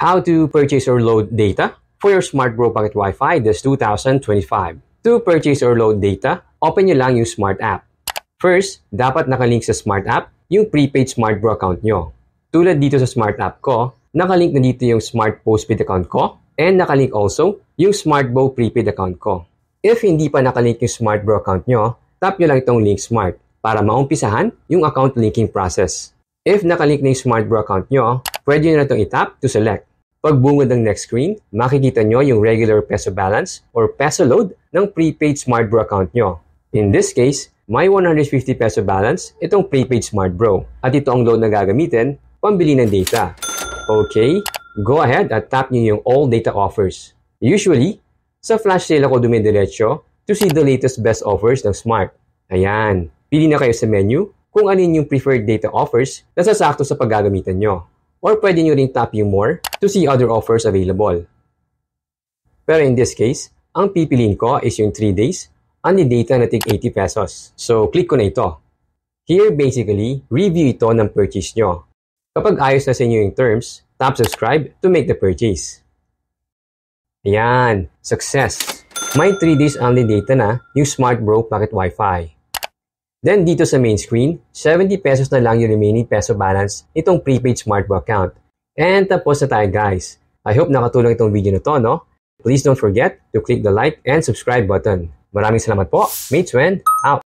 How to purchase or load data for your Smart Bro Pocket Wi-Fi this 2025. To purchase or load data, open nyo lang yung Smart app. First, dapat nakalink sa Smart app yung prepaid Smart Bro account nyo. Tulad dito sa Smart app ko, nakalink na dito yung Smart Postpaid account ko and nakalink also yung Smart Bro prepaid account ko. If hindi pa nakalink yung Smart Bro account nyo, tap nyo lang itong link Smart para maumpisahan yung account linking process. If nakalink na yung Smart Bro account nyo, pwede nyo na itong itap to select. Pagbungod ng next screen, makikita nyo yung regular peso balance or peso load ng prepaid Smart Bro account nyo. In this case, may 150 peso balance itong prepaid Smart Bro at ito ang load na gagamitin pambili ng data. Okay, go ahead at tap nyo yung all data offers. Usually, sa flash sale ako dumidiretso to see the latest best offers ng Smart. Ayan, pili na kayo sa menu kung alin yung preferred data offers na sasakto sa paggagamitan nyo. Or pwede nyo rin tap yung more to see other offers available. Pero in this case, ang pipiliin ko is yung 3 days only data na tig 80 pesos. So, click ko na ito. Here, basically, review ito ng purchase nyo. Kapag ayos na sa inyo yung terms, tap subscribe to make the purchase. Ayan, success! May 3 days only data na yung Smart Bro Pocket Wi-Fi. Then dito sa main screen, 70 pesos na lang yung remaining peso balance itong prepaid Smart Bro account. And tapos na tayo guys. I hope nakatulong itong video na to, no? Please don't forget to click the like and subscribe button. Maraming salamat po. Mates Wen, out!